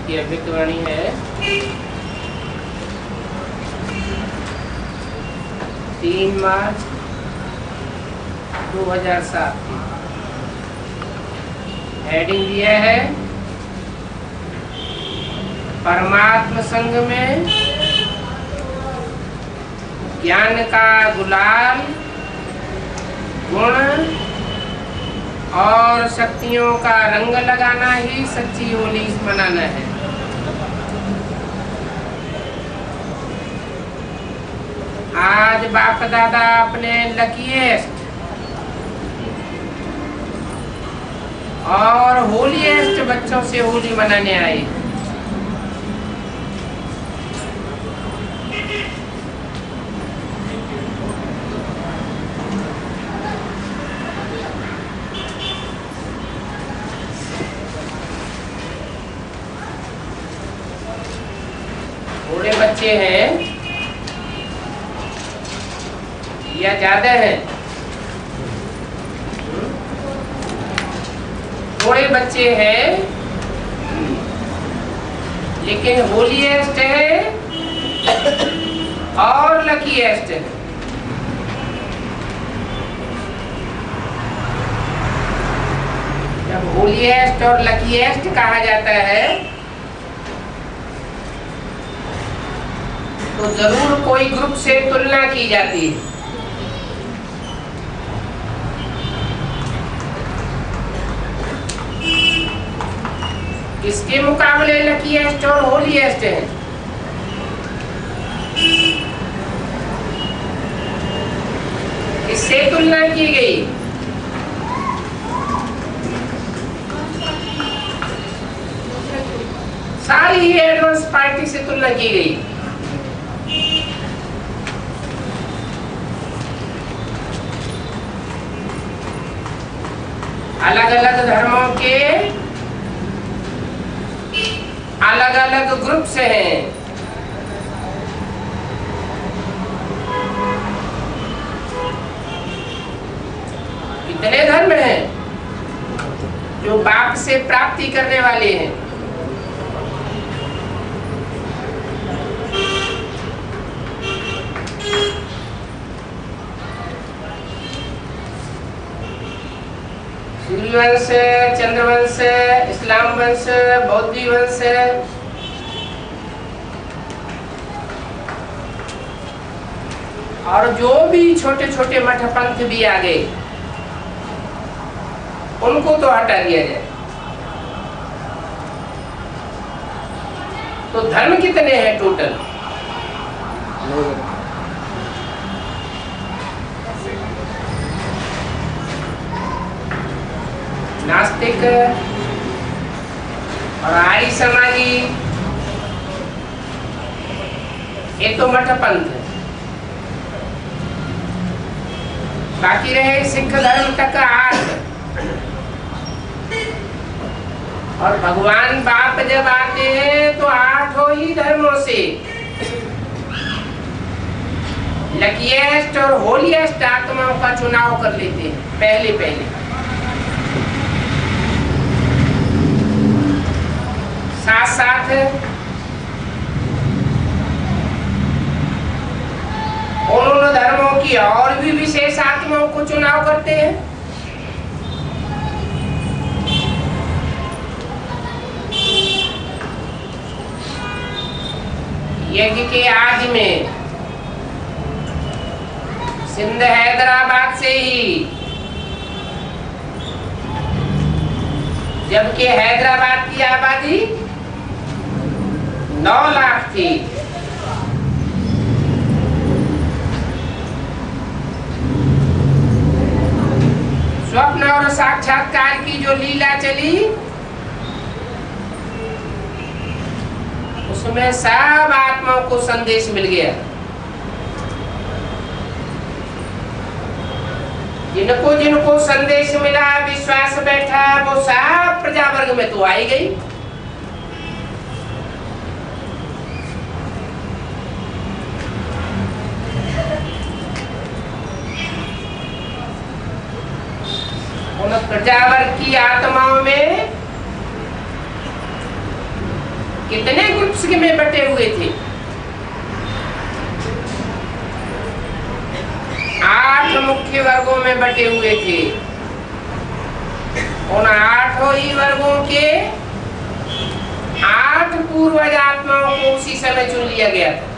की अव्यक्त वाणी है 3 मार्च 2007 की। हेडिंग दिया है परमात्म संग में ज्ञान का गुलाल, गुण और शक्तियों का रंग लगाना ही सच्ची होली मनाना है। आज बाप दादा अपने लकीएस्ट और होलीएस्ट बच्चों से होली मनाने आए। थोड़े बच्चे हैं या ज्यादा हैं? थोड़े बच्चे हैं लेकिन होलीएस्ट है और लकीएस्ट है। जब होलीएस्ट और लकीएस्ट कहा जाता है तो जरूर कोई ग्रुप से तुलना की जाती है। किसके मुकाबले लकीएस्ट और होलीएस्ट है? इससे तुलना की गई। सारी ही एडवांस पार्टी से तुलना की गई। अलग अलग धर्मों के अलग अलग ग्रुप्स हैं। कितने धर्म हैं जो बाप से प्राप्ति करने वाले हैं? सूर्यवंश, चंद्रवंश, इस्लाम वंश, बौद्धी वंश, और जो भी छोटे छोटे मठ पंथ भी आ गए उनको तो हटा दिया जाए। तो धर्म कितने हैं टोटल? नास्तिक और आर्य समाजी, ये तो मठ पंथ है। बाकी रहे सिख धर्म तक 8। और भगवान बाप जब आते हैं तो 8 ही धर्मों से लकीएस्ट और होलीएस्ट आत्माओं का चुनाव कर लेते हैं पहले। साथ उन धर्मों की और भी विशेष आत्माओं को चुनाव करते हैं। यज्ञ के आदि में सिंध हैदराबाद से ही, जबकि हैदराबाद की आबादी 9 लाख थी। स्वप्न और साक्षात्कार की जो लीला चली उसमें सब आत्माओं को संदेश मिल गया। जिनको जिनको संदेश मिला, विश्वास बैठा, वो सब प्रजा वर्ग में तो आई गई। उन प्रजा वर्ग की आत्माओं में कितने ग्रुप्स में बटे हुए थे? 8 मुख्य वर्गों में बटे हुए थे। उन 8 ही वर्गों के 8 पूर्वज आत्माओं को उसी समय चुन लिया गया था।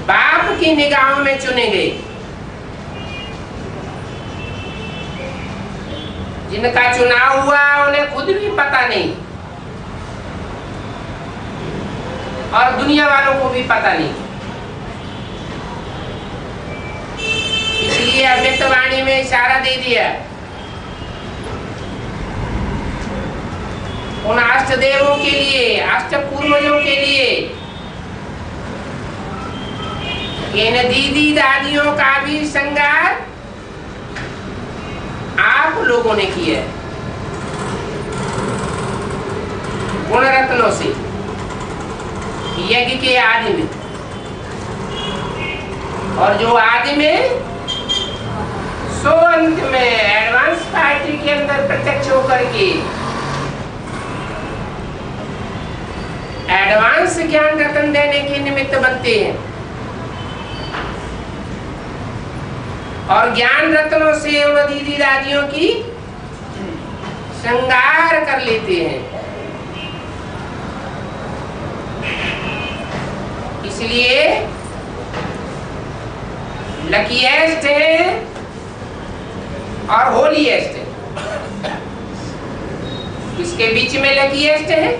बाप की निगाहों में चुने गए, जिनका चुनाव हुआ उन्हें खुद भी पता नहीं और दुनिया वालों को भी पता नहीं। इसलिए अव्यक्तवाणी में इशारा दे दिया उन अष्ट देवों के लिए, अष्ट पूर्वजों के लिए, इन दीदी दादियों का भी श्रृंगार आप लोगों ने किया है गुण रत्नों से, यज्ञ के आदि में। और जो आदि में सो अंत में एडवांस पार्टी के अंदर प्रत्यक्ष होकर के एडवांस ज्ञान रत्न देने के निमित्त बनते हैं और ज्ञान रत्नों से उन दीदी दादियों की श्रृंगार कर लेते हैं। इसलिए लकीएस्ट है और होलीएस्ट है। इसके बीच में लकीएस्ट है।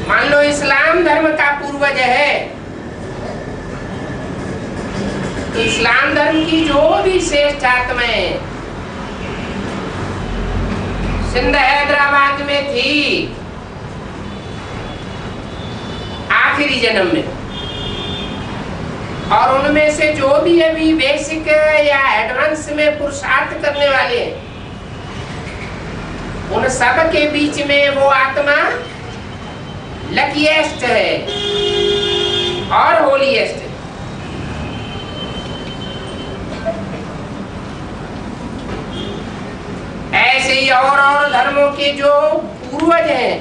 मान लो इस्लाम धर्म का पूर्वज है, तो इस्लाम धर्म की जो भी श्रेष्ठ आत्माएं सिंध हैदराबाद में थी आखिरी जन्म में, और उनमें से जो भी अभी बेसिक या एडवांस में पुरुषार्थ करने वाले हैं, उन सब के बीच में वो आत्मा लकीएस्ट है और होलीएस्ट है। ऐसे ही और धर्मों के जो पूर्वज हैं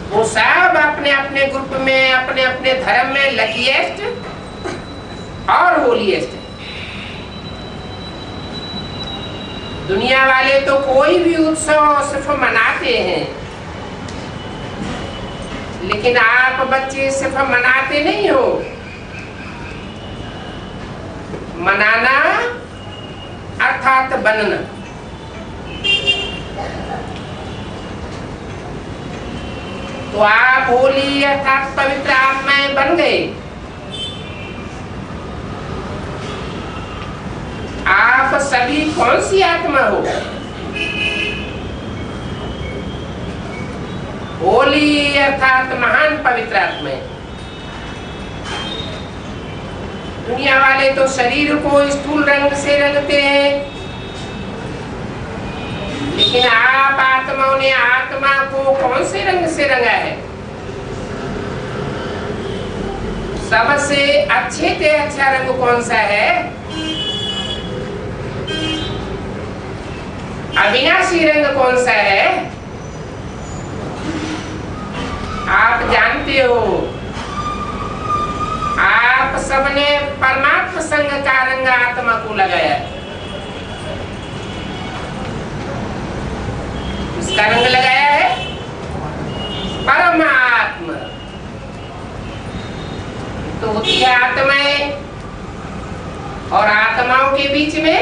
वो सब अपने अपने ग्रुप में, अपने अपने धर्म में लकीएस्ट और होलीएस्ट है। दुनिया वाले तो कोई भी उत्सव सिर्फ मनाते हैं, लेकिन आप बच्चे सिर्फ मनाते नहीं हो। मनाना अर्थात बनना। तो आप होली अर्थात पवित्र आत्माएं बन गए। आप सभी कौन सी आत्मा हो? होली अर्थात महान पवित्र आत्माएं। दुनिया वाले तो शरीर को स्थूल रंग से रंगते हैं, लेकिन आप आत्माओं ने आत्मा को कौन से रंग से रंगा है? सबसे अच्छे से अच्छा रंग कौन सा है? अविनाशी रंग कौन सा है? आप जानते हो, आप सबने परमात्मा संग का रंग आत्मा को लगाया। इसका रंग लगाया है परमात्मा। तो होती है आत्माएं, और आत्माओं के बीच में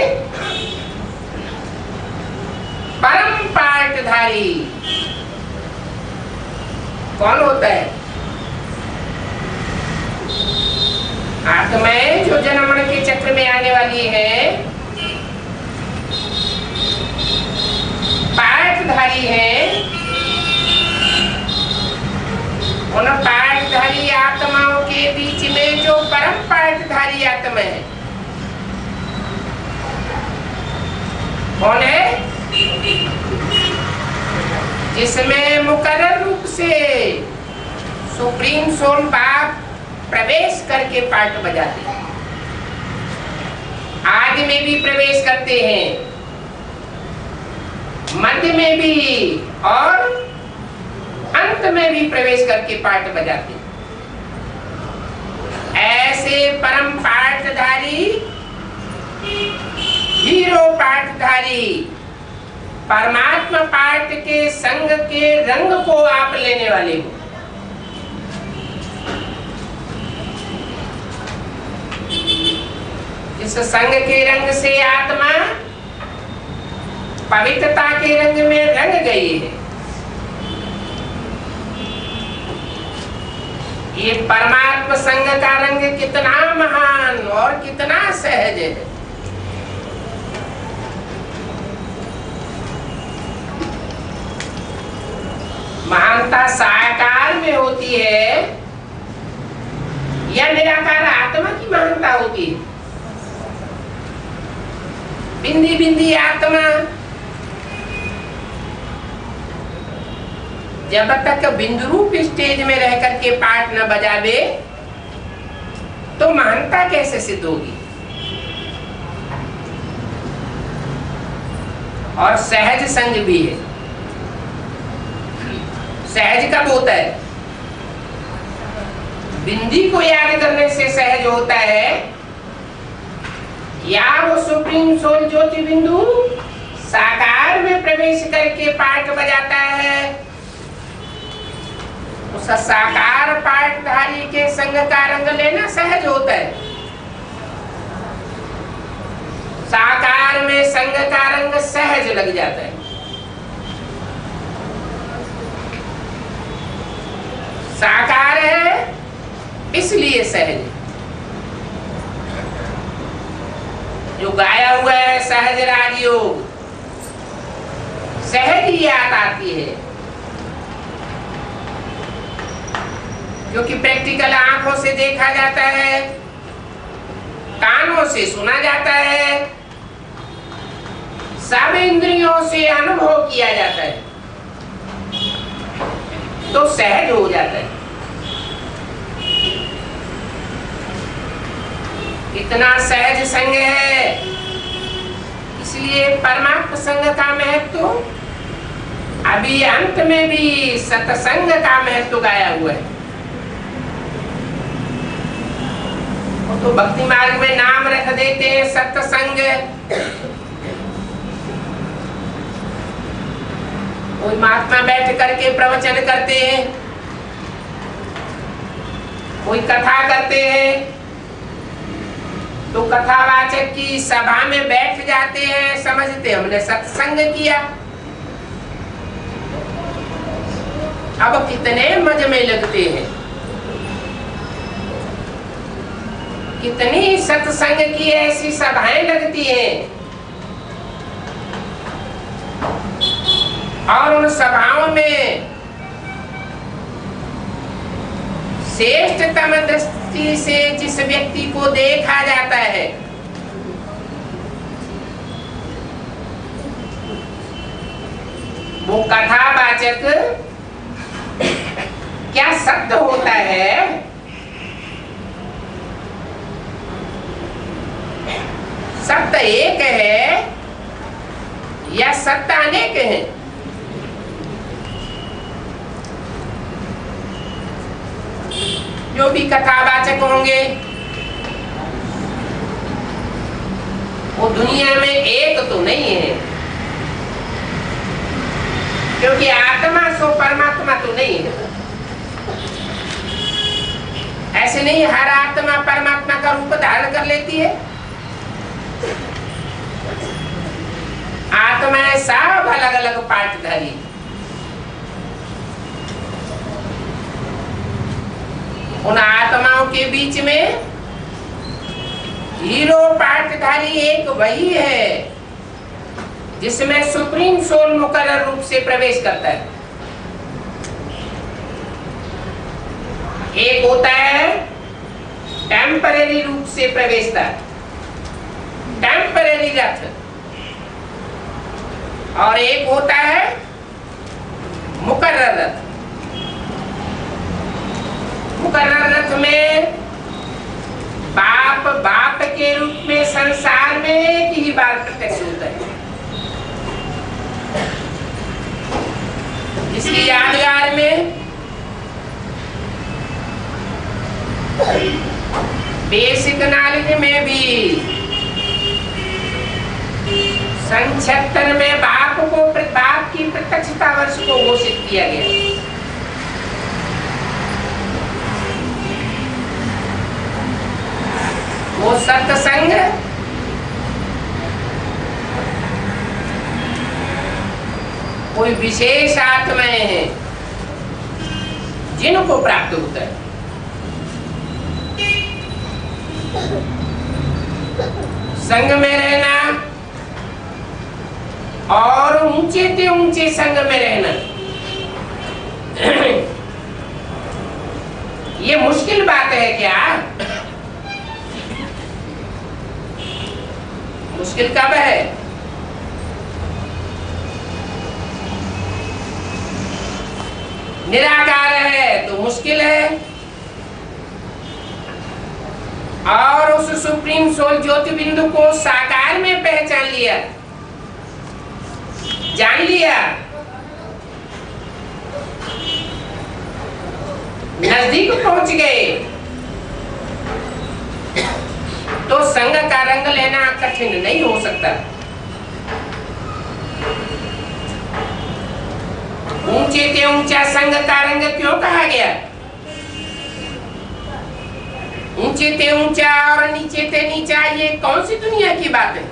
परम पार्टधारी कौन होता है? आत्माएं जो जन्म मरण के चक्र में आने वाली है, पार्टधारी है। उन पार्टधारी आत्माओं के बीच में जो परम पार्टधारी आत्मा है कौन है? जिसमें मुकर्रर रूप से सुप्रीम सोल बाप प्रवेश करके पार्ट बजाते हैं। आदि में भी प्रवेश करते हैं, मध्य में भी और अंत में भी प्रवेश करके पाठ बजाते हैं। ऐसे परम पाठधारी, हीरो पाठधारी परमात्मा पाठ के संग के रंग को आप लेने वाले हो। इस संग के रंग से आत्मा पवित्रता के रंग में रंग गई है। ये परमात्मा संग का रंग कितना महान और कितना सहज है। महानता साकार में होती है या निराकार आत्मा की महानता होती है? बिंदी बिंदी आत्मा जब तक बिंदु रूप स्टेज में रह करके पाठ न बजावे तो महानता कैसे सिद्ध होगी? और सहज संग भी है। सहज कब होता है? बिंदी को याद करने से सहज होता है, या वो सुप्रीम सोल ज्योति बिंदु साकार में प्रवेश करके पाठ बजाता है, उस साकार पाठधारी के संग का रंग लेना सहज होता है। साकार में संग का रंग सहज लग जाता है। साकार है इसलिए सहज। जो गाया हुआ है सहज राजयोग, सहज ही याद आती है, क्योंकि प्रैक्टिकल आंखों से देखा जाता है, कानों से सुना जाता है, सब इंद्रियों से अनुभव किया जाता है, तो सहज हो जाता है। इतना सहज संग है, इसलिए परमात्मा संग का महत्व अभी अंत में भी सत्संग का महत्व गाया हुआ है। तो भक्ति मार्ग में नाम रख देते हैं सत्संग। कोई महात्मा बैठ करके प्रवचन करते हैं, कोई कथा करते हैं, तो कथावाचक की सभा में बैठ जाते हैं, समझते हमने सत्संग किया। अब कितने मजे में लगते हैं, कितनी सत्संग की ऐसी सभाएं लगती हैं, और उन सभाओं में श्रेष्ठतम दृष्टि से जिस व्यक्ति को देखा जाता है, वो कथावाचक क्या शब्द होता है? शब्द एक है या शब्द अनेक है? जो भी कथावाचक होंगे वो दुनिया में एक तो नहीं है, क्योंकि आत्मा सो परमात्मा तो नहीं है। ऐसे नहीं हर आत्मा परमात्मा का रूप धारण कर लेती है। आत्माएं सब अलग अलग पाठधारी, उन आत्माओं के बीच में हीरो पाठधारी एक वही है जिसमें सुप्रीम सोल मुकर्रर रूप से प्रवेश करता है। एक होता है टेम्परेरी रूप से प्रवेशता, टेम्परेरी रथ, और एक होता है मुकर्रर रथ। मुकर्रर रथ में बाप बाप के के रूप में संसार में एक ही बार प्रत्यक्ष होता है। इसकी यादगार में बेसिक नॉलेज में भी सन 76 में बाप की प्रत्यक्षता वर्ष को घोषित किया गया। वो सत्संग कोई विशेष आत्माएं हैं जिनको प्राप्त होता है। संग में रहना और ऊंचे से ऊंचे संग में रहना, ये मुश्किल बात है क्या? मुश्किल कब है? निराकार है तो मुश्किल है, और उस सुप्रीम सोल ज्योति बिंदु को साकार में पहचान लिया, जान लिया, नजदीक पहुंच गए, तो संग का रंग लेना कठिन नहीं हो सकता। ऊंचे से ऊंचा संग का रंग क्यों कहा गया? ऊंचे से ऊंचा और नीचे से नीचा, ये कौन सी दुनिया की बात है?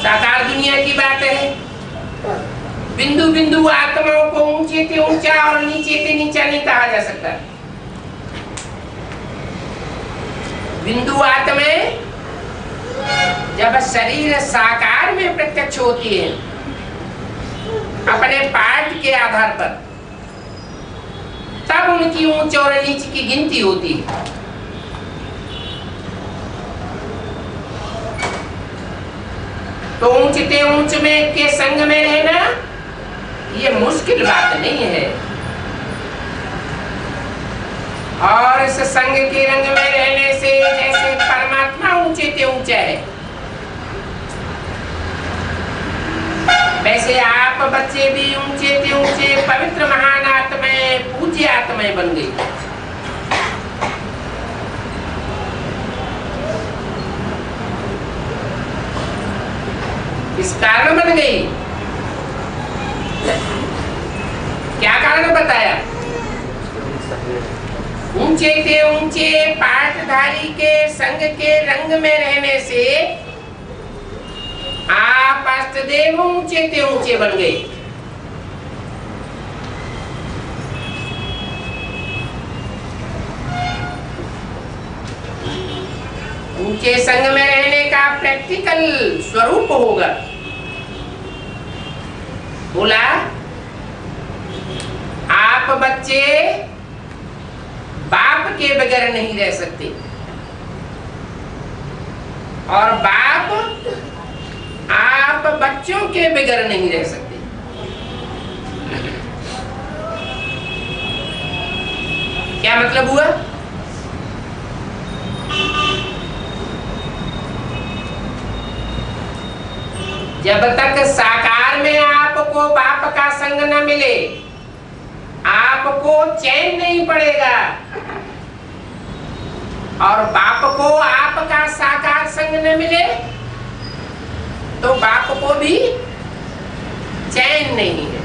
साकार दुनिया की बात है। बिंदु बिंदु आत्माओं को ऊंचे से ऊंचा और नीचे से नीचा नहीं कहा जा सकता। बिंदु आत्माएं जब शरीर साकार में प्रत्यक्ष होती है अपने पार्ट के आधार पर, तब उनकी ऊंच और नीच की गिनती होती है। तो ऊंच से ऊंच में के संग में रहना ये मुश्किल बात नहीं है, और इस संग के रंग में रहने से जैसे परमात्मा ऊंचे से ऊंचा है, वैसे आप बच्चे भी ऊंचे से ऊंचे पवित्र महान आत्माएं, पूज्य आत्माएं बन गई। इस कारण बन गई, क्या कारण बताया? ऊंचे से ऊंचे पाठधारी के संग के रंग में रहने से आप अष्टदेव ऊंचे से ऊंचे बन गए। ऊंचे संग में रहने का प्रैक्टिकल स्वरूप होगा, बोला आप बच्चे बाप के बगैर नहीं रह सकते, और बाप आप बच्चों के बगैर नहीं रह सकते। क्या मतलब हुआ? जब तक साकार में आपको बाप का संग न मिले, आपको चैन नहीं पड़ेगा, और बाप को आपका साकार संग न मिले तो बाप को भी चैन नहीं है,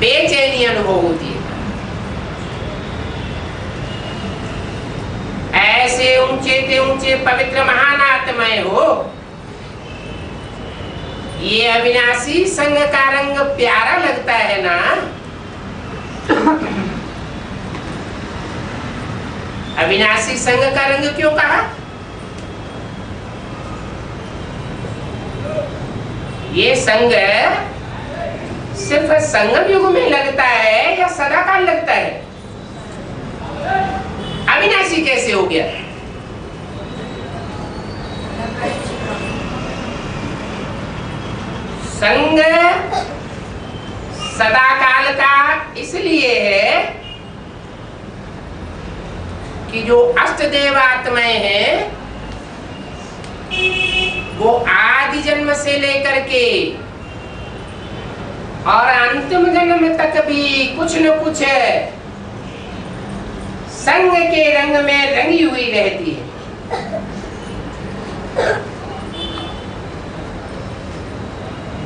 बेचैनी अनुभव होती है। ऐसे ऊंचे से ऊंचे पवित्र महान आत्माएं हो, ये अविनाशी संग का रंग प्यारा लगता है ना? अविनाशी संग का रंग क्यों कहा? ये संग सिर्फ संगम युग में लगता है या सदाकाल लगता है? अविनाशी कैसे हो गया? संग सदाकाल का इसलिए है कि जो अष्ट देवात्माएं हैं वो आदि जन्म से लेकर के और अंतिम जन्म तक भी कुछ न कुछ संग के रंग में रंगी हुई रहती है।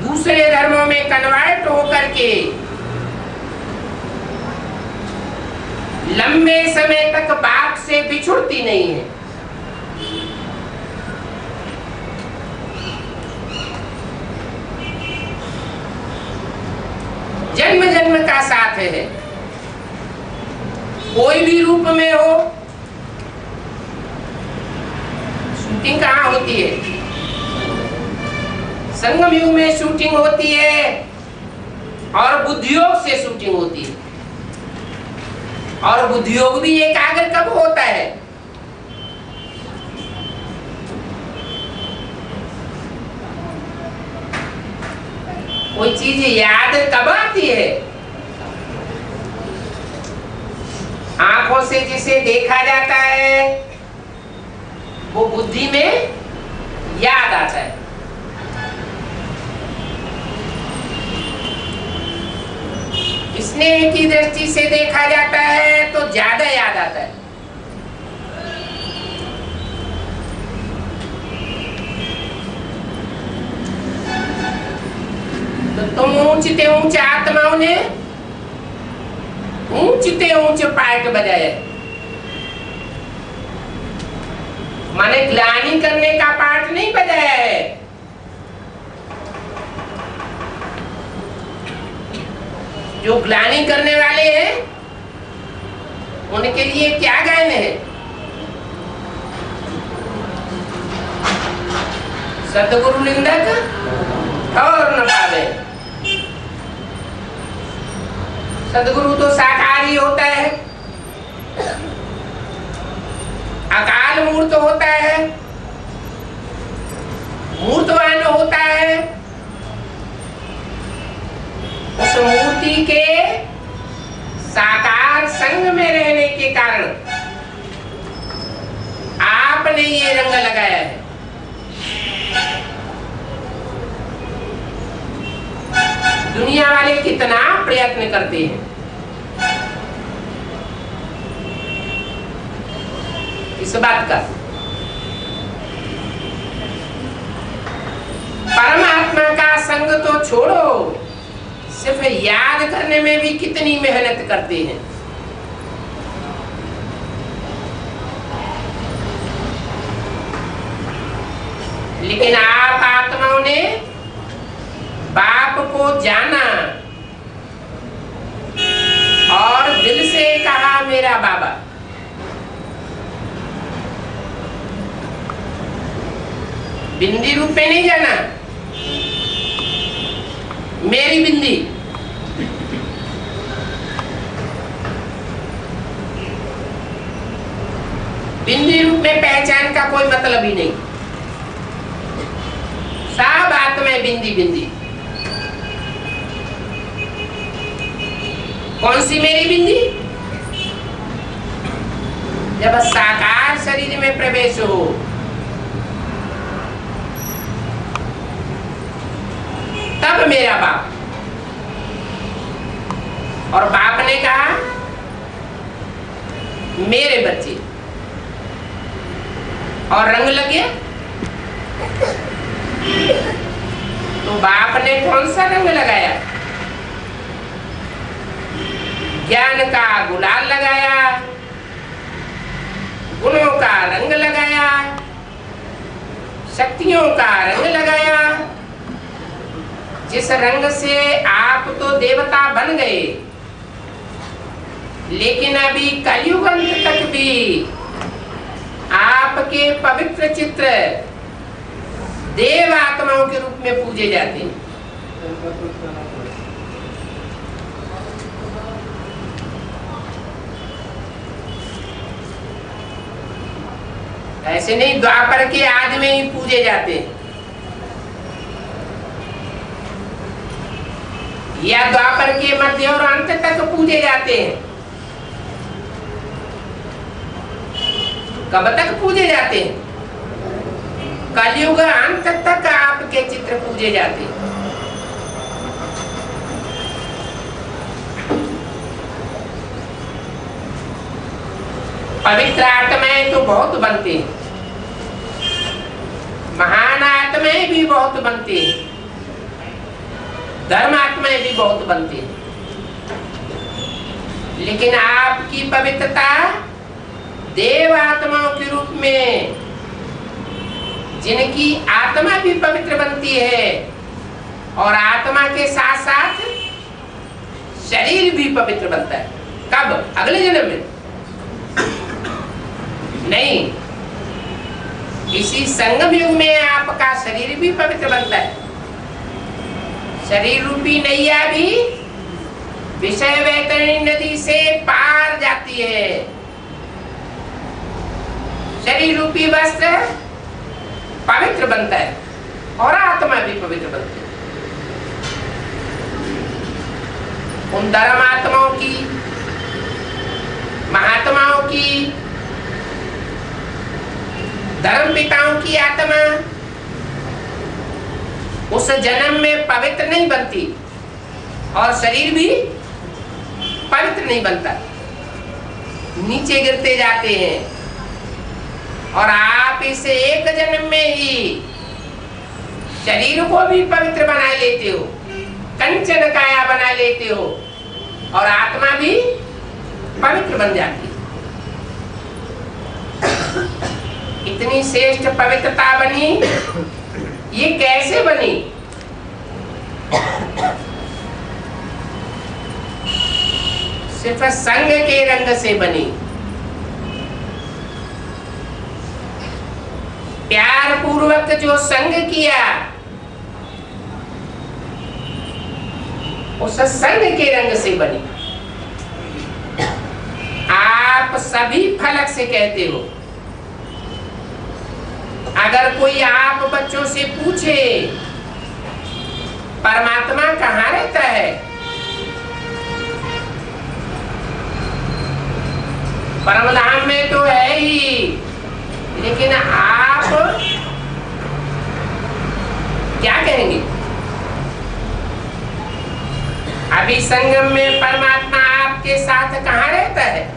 दूसरे धर्मों में कन्वर्ट होकर के लंबे समय तक बाप से बिछुड़ती नहीं है। जन्म जन्म का साथ है, कोई भी रूप में हो। शूटिंग कहाँ होती है? संगम युग में शूटिंग होती है और बुद्धियोग से शूटिंग होती है। और बुद्धियोग भी एकाग्र कब होता है? कोई चीज याद कब आती है? आंखों से जिसे देखा जाता है वो बुद्धि में याद आता है। स्नेह की दृष्टि से देखा जाता है तो ज्यादा याद आता है। तो तुम ऊंचते ऊंचे आत्माओं ने ऊंचते ऊंचे पार्ट बजाया, माने ग्लानि करने का पार्ट नहीं बजाया है। जो ग्लानि करने वाले हैं उनके लिए क्या गायन है? सतगुरु निंदक और न पावे। सतगुरु तो साकार होता है, अकाल मूर्त होता है, मूर्तवान होता है। उस मूर्ति के साकार संग में रहने के कारण आपने ये रंग लगाया है। दुनिया वाले कितना प्रयत्न करते हैं इस बात का। परमात्मा का संग तो छोड़ो, सिर्फ याद करने में भी कितनी मेहनत करते हैं। लेकिन आप आत्माओं ने बाप को जाना और दिल से कहा मेरा बाबा। बिंदी रूप में नहीं जाना, मेरी बिंदी। बिंदी रूप में पहचान का कोई मतलब ही नहीं। सब आत्माएं बिंदी बिंदी। कौन सी मेरी बिंदी? जब साकार शरीर में प्रवेश हो, तब मेरा बाप। और बाप ने कहा मेरे बच्चे, और रंग लग गया। तो बाप ने कौन सा रंग लगाया? ज्ञान का गुलाल लगाया, गुणों का रंग लगाया, शक्तियों का रंग लगाया। जिस रंग से आप तो देवता बन गए, लेकिन अभी कलयुग अंत तक भी आपके पवित्र चित्र देव आत्माओं के रूप में पूजे जाते हैं। ऐसे नहीं द्वापर के आदि में ही पूजे जाते हैं, या द्वापर के मध्य और अंत तक पूजे जाते हैं। कब तक पूजे जाते हैं? कलयुग अंत तक आपके चित्र पूजे जाते हैं। पवित्र आत्माएं तो बहुत बनती हैं, महान आत्माएं भी बहुत बनती हैं, धर्मात्माएं भी बहुत बनती हैं, लेकिन आपकी पवित्रता देव आत्माओं के रूप में, जिनकी आत्मा भी पवित्र बनती है और आत्मा के साथ साथ शरीर भी पवित्र बनता है। कब? अगले जन्म में नहीं, इसी संगम युग में आपका शरीर भी पवित्र बनता है। शरीर रूपी नैया भी विषय वैतरणी नदी से पार जाती है। शरीर रूपी वस्त्र पवित्र बनता है और आत्मा भी पवित्र बनती है। उन धर्मात्माओं की, महात्माओं की, धर्म पिताओं की आत्मा उस जन्म में पवित्र नहीं बनती और शरीर भी पवित्र नहीं बनता, नीचे गिरते जाते हैं। और आप इसे एक जन्म में ही शरीर को भी पवित्र बना लेते हो, कंचन काया बना लेते हो और आत्मा भी पवित्र बन जाती है। इतनी श्रेष्ठ पवित्रता बनी, ये कैसे बनी? सिर्फ संग के रंग से बनी। प्यार पूर्वक जो संग किया, उस संग के रंग से बनी। आप सभी फलक से कहते हो। अगर कोई आप बच्चों से पूछे परमात्मा कहाँ रहता है, परमधाम में तो है ही, लेकिन आप क्या कहेंगे? अभी संगम में परमात्मा आपके साथ कहाँ रहता है?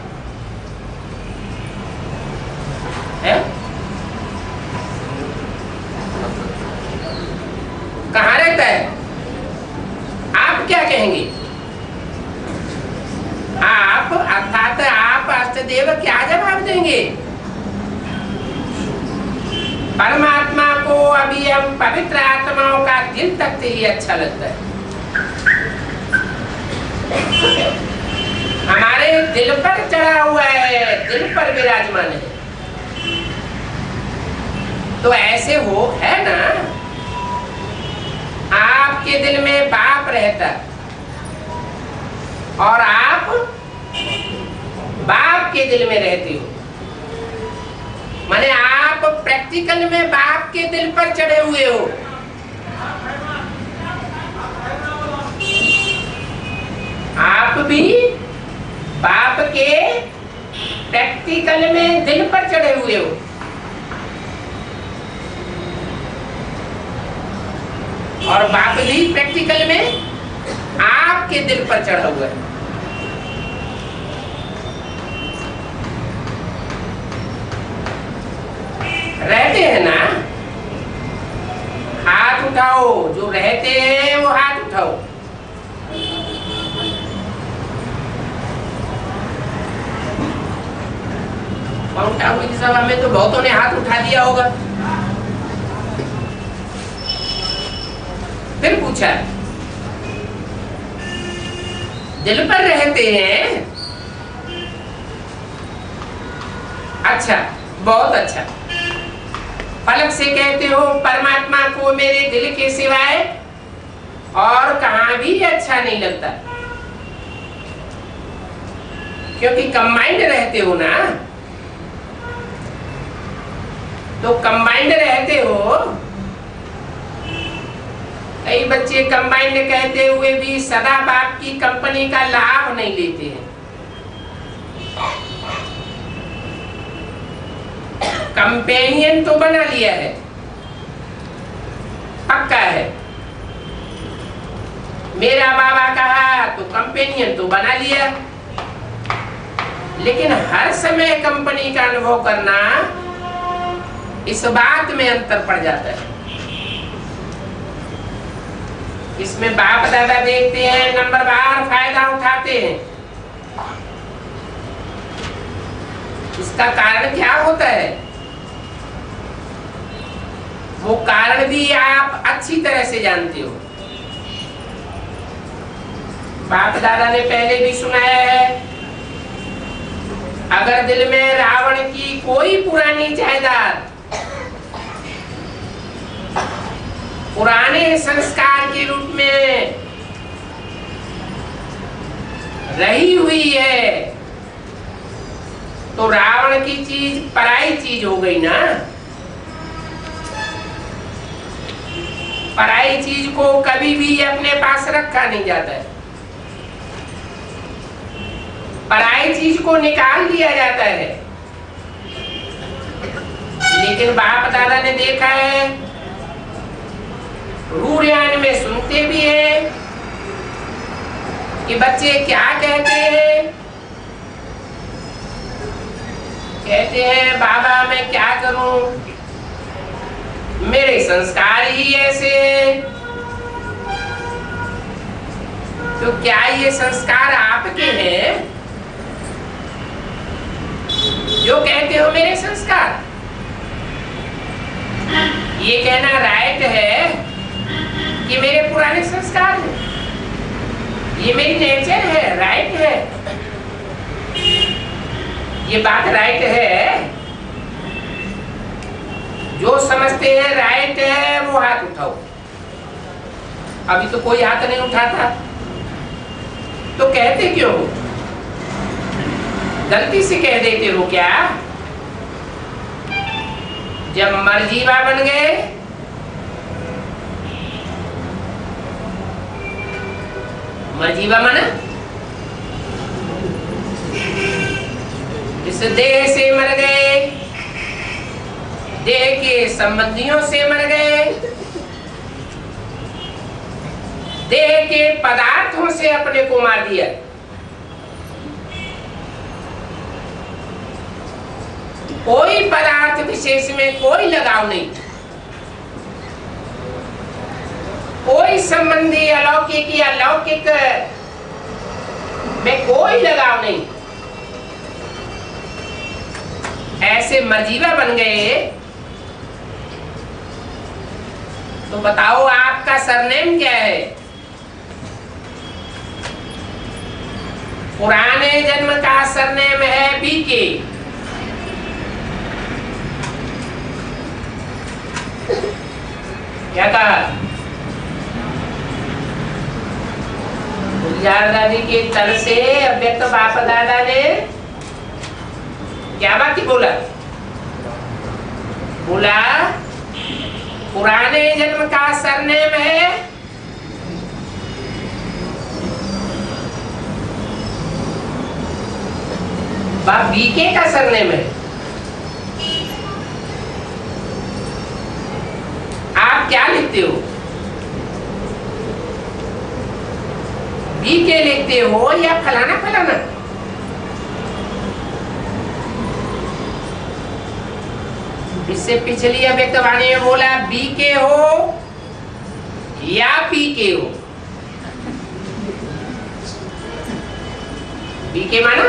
कहाँ रहता है? आप क्या कहेंगे? आप अर्थात आप अष्टदेव क्या जवाब देंगे? परमात्मा को अभी हम पवित्र आत्माओं का दिल तक से ही अच्छा लगता है। हमारे दिल पर चढ़ा हुआ है, दिल पर विराजमान है। तो ऐसे हो है ना, आपके दिल में बाप रहता और आप बाप के दिल में रहते हो, माने आप प्रैक्टिकल में बाप के दिल पर चढ़े हुए हो। आप भी बाप के प्रैक्टिकल में दिल पर चढ़े हुए हो। और बाप भी प्रैक्टिकल में आपके दिल पर चढ़ा हुआ है। रहते हैं ना? हाथ उठाओ, जो रहते हैं वो हाथ उठाओ। माउंट आबू की सभा में तो बहुतों ने हाथ उठा दिया होगा। फिर पूछा, दिल पर रहते हैं? अच्छा, बहुत अच्छा। फलक से कहते हो परमात्मा को मेरे दिल के सिवाय और कहां भी अच्छा नहीं लगता, क्योंकि कंबाइंड रहते हो ना। तो कंबाइंड रहते हो, कई बच्चे कंबाइंड कहते हुए भी सदा बाप की कंपनी का लाभ नहीं लेते हैं। कंपेनियन तो बना लिया है, पक्का है। मेरा बाबा कहा तो कंपेनियन तो बना लिया, लेकिन हर समय कंपनी का अनुभव करना, इस बात में अंतर पड़ जाता है। इसमें बाप दादा देखते हैं, नंबरवार फायदा उठाते हैं। इसका कारण क्या होता है, वो कारण भी आप अच्छी तरह से जानते हो। बाप दादा ने पहले भी सुनाया है, अगर दिल में रावण की कोई पुरानी जायदाद पुराने संस्कार के रूप में रही हुई है, तो रावण की चीज पराई चीज हो गई ना। पराई चीज को कभी भी अपने पास रखा नहीं जाता है, पराई चीज को निकाल दिया जाता है। लेकिन बाप दादा ने देखा है, रूढ़ियान में सुनते भी हैं कि बच्चे क्या कहते हैं, कहते हैं बाबा मैं क्या करूं, मेरे संस्कार ही ऐसे हैं। तो क्या ये संस्कार आपके हैं जो कहते हो मेरे संस्कार? ये कहना राइट है कि मेरे पुराने संस्कार हैं, ये मेरी नेचर है, राइट है, ये बात राइट है। जो समझते हैं राइट है वो हाथ उठाओ। अभी तो कोई हाथ नहीं उठाता, तो कहते क्यों हो? गलती से कह देते हो क्या? जब मर्जीवा बन गए, मर्जीवा माना इस देह से मर गए, देह के संबंधियों से मर गए, देह के पदार्थों से अपने को मार दिया। कोई पदार्थ विशेष में कोई लगाव नहीं, कोई संबंधी अलौकिक या लौकिक में कोई लगाव नहीं। ऐसे मर्जीवा बन गए, तो बताओ आपका सरनेम क्या है? पुराने जन्म का सरनेम है बीके। क्या कहा? गुलजार दादी के तल से अव्यक्त बाप दादा ने क्या बात ही बोला? बोला पुराने जन्म का सरनेम है बाप बीके का सरनेम है। आप क्या लिखते हो? बीके लिखते हो या फलाना फलाना? इससे पिछली अव्यक्तवाणी में बोला बीके हो या पीके हो। बीके माना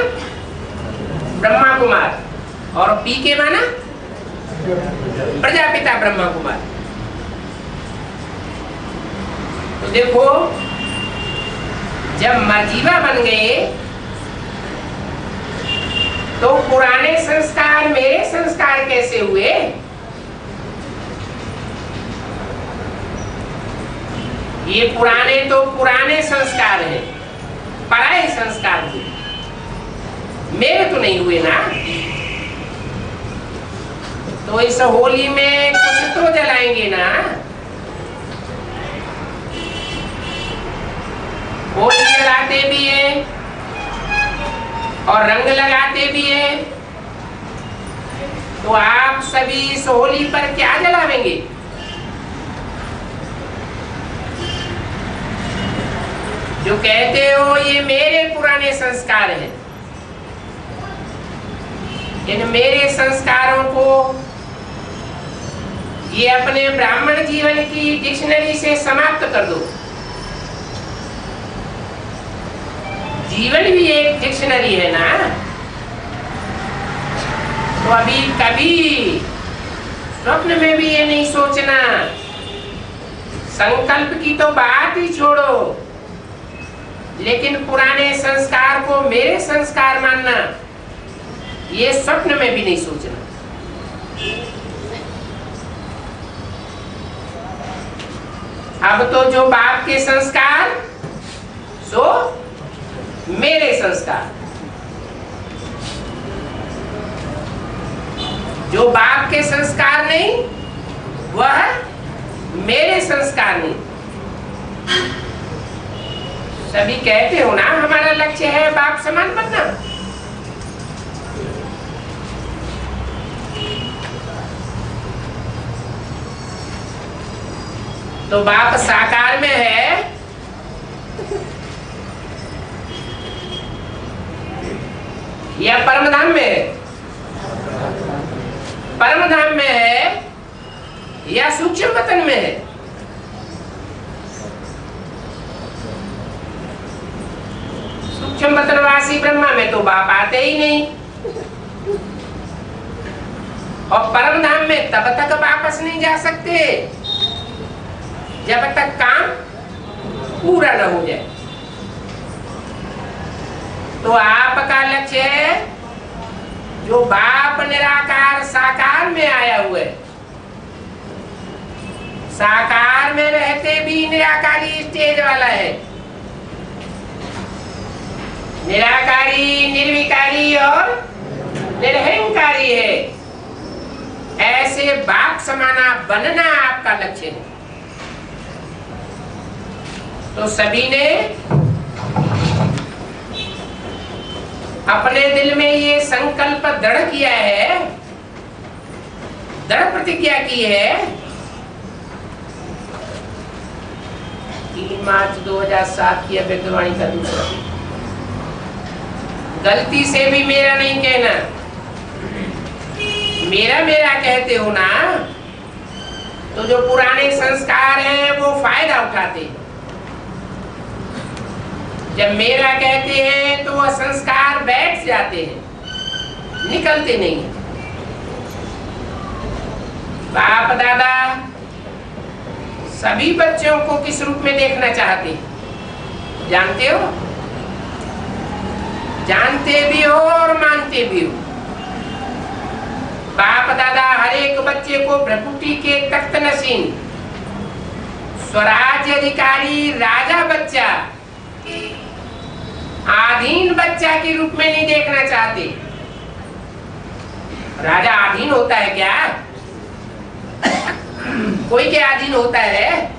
ब्रह्मा कुमार और पीके माना प्रजापिता ब्रह्मा कुमार। तो देखो, जब मर्जीवा बन गए तो पुराने संस्कार मेरे संस्कार कैसे हुए? ये पुराने तो पुराने संस्कार हैं, पराये संस्कार हुए, मेरे तो नहीं हुए ना। तो इस होली में कुछ तो जलाएंगे ना। होली जलाते भी हैं और रंग लगाते भी हैं, तो आप सभी इस होली पर क्या जलावेंगे? जो कहते हो ये मेरे पुराने संस्कार हैं, इन मेरे संस्कारों को ये अपने ब्राह्मण जीवन की डिक्शनरी से समाप्त कर दो। जीवन भी एक डिक्शनरी है ना। तो अभी कभी स्वप्न में भी ये नहीं सोचना, संकल्प की तो बात ही छोड़ो, लेकिन पुराने संस्कार को मेरे संस्कार मानना, ये स्वप्न में भी नहीं सोचना। अब तो जो बाप के संस्कार सो मेरे संस्कार, जो बाप के संस्कार नहीं वह मेरे संस्कार नहीं। सभी कहते हो ना हमारा लक्ष्य है बाप समान बनना। तो बाप साकार में है या परमधाम में है? परमधाम में है या सूक्ष्म वतन में है? सूक्ष्म वतनवासी ब्रह्मा में तो बाप आते ही नहीं, और परमधाम में तब तक वापस नहीं जा सकते जब तक काम पूरा न हो जाए। तो आपका लक्ष्य है जो बाप निराकार साकार में आया हुआ है, साकार में रहते भी निराकारी स्टेज वाला है। निराकारी, निर्विकारी और निरहंकारी है। ऐसे बाप समाना बनना आपका लक्ष्य है। तो सभी ने अपने दिल में ये संकल्प दृढ़ किया है, दृढ़ प्रतिज्ञा की है। 3 मार्च 2007 की अभ्यर्थवाणी का दूसरा, गलती से भी मेरा नहीं कहना। मेरा मेरा कहते हो ना, तो जो पुराने संस्कार हैं वो फायदा उठाते हैं। जब मेरा कहते हैं तो वह संस्कार बैठ जाते हैं, निकलते नहीं। बाप दादा सभी बच्चों को किस रूप में देखना चाहते हैं जानते हो? जानते भी हो और मानते भी हो। बाप दादा हर एक बच्चे को भ्रकुटी के तख्त नशीन, स्वराज्य अधिकारी राजा बच्चा, आधीन बच्चा के रूप में नहीं देखना चाहते। राजा आधीन होता है क्या? कोई के अधीन होता है?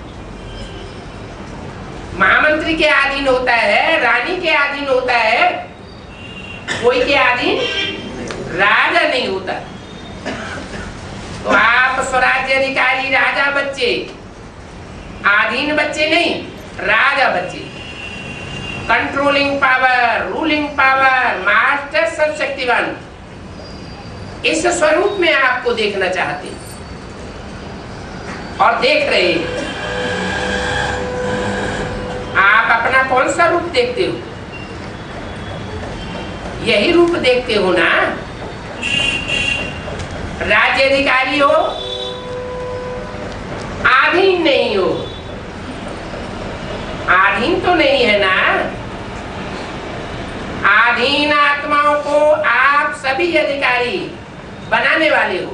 महामंत्री के अधीन होता है, रानी के अधीन होता है, कोई के अधीन राजा नहीं होता। तो आप स्वराज्य अधिकारी राजा बच्चे, अधीन बच्चे नहीं, राजा बच्चे। Controlling power, ruling power, master सर्वशक्तिवान, इस स्वरूप में आपको देखना चाहते और देख रहे हैं। आप अपना कौन सा रूप देखते हो? यही रूप देखते हो ना। राज्य अधिकारी हो, आधीन नहीं हो। आधीन तो नहीं है ना। आधीन आत्माओं को आप सभी अधिकारी बनाने वाले हो।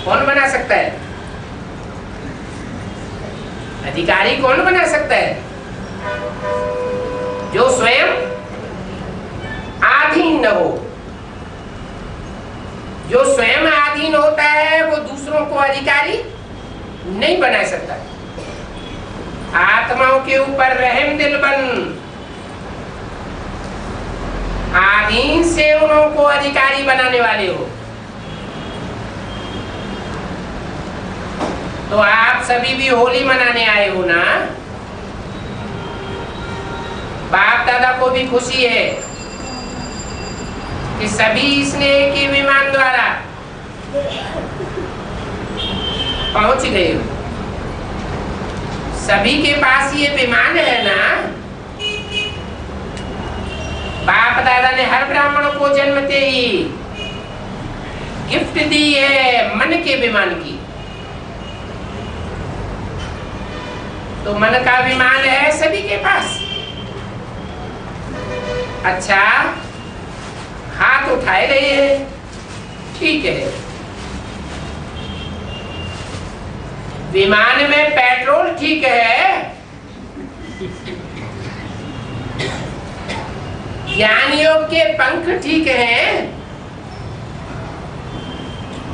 कौन बना सकता है? अधिकारी कौन बना सकता है? जो स्वयं आधीन न हो। जो स्वयं आधीन होता है वो दूसरों को अधिकारी नहीं बना सकता। आत्माओं के ऊपर रहम दिल बन, आधीन से उनको अधिकारी बनाने वाले हो। तो आप सभी भी होली मनाने आए हो ना। बाप दादा को भी खुशी है कि सभी स्नेह के विमान द्वारा पहुंच गए हो। सभी के पास ये विमान है ना। बाप दादा ने हर ब्राह्मण को जन्मते ही गिफ्ट दी है मन के विमान की। तो मन का विमान है सभी के पास। अच्छा, हाथ उठाए रहे हैं, ठीक है। विमान में पेट्रोल ठीक है, ज्ञान योग के पंख ठीक हैं,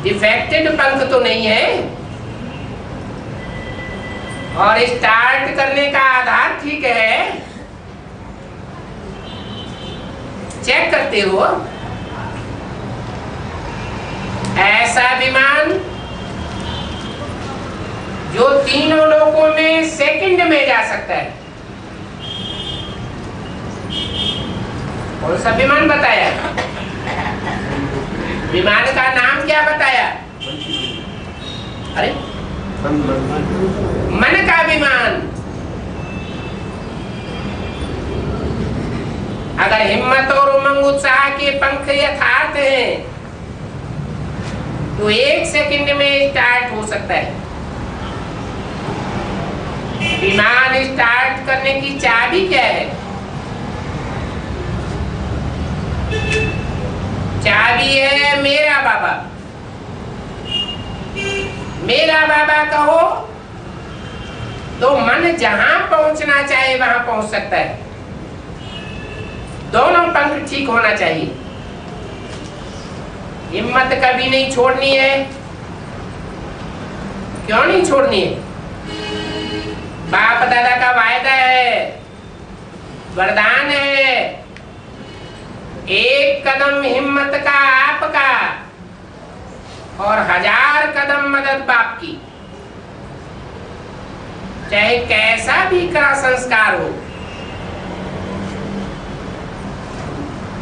डिफेक्टेड पंख तो नहीं है, और स्टार्ट करने का आधार ठीक है। चेक करते हो। ऐसा विमान जो तीनों लोकों में सेकंड में जा सकता है। कौन सा विमान बताया? विमान का नाम क्या बताया? अरे मन का विमान। अगर हिम्मत और उमंग उत्साह के पंख यथार्थ हैं तो 1 सेकंड में स्टार्ट हो सकता है। विमान स्टार्ट करने की चाबी क्या है? चाबी है मेरा बाबा। मेरा बाबा कहो तो मन जहां पहुंचना चाहे वहां पहुंच सकता है। दोनों पंख ठीक होना चाहिए। हिम्मत कभी नहीं छोड़नी है। क्यों नहीं छोड़नी है? बाप दादा का वायदा है, वरदान है। 1 कदम हिम्मत का आपका और 1000 कदम मदद बाप की। चाहे कैसा भी कड़ा संस्कार हो,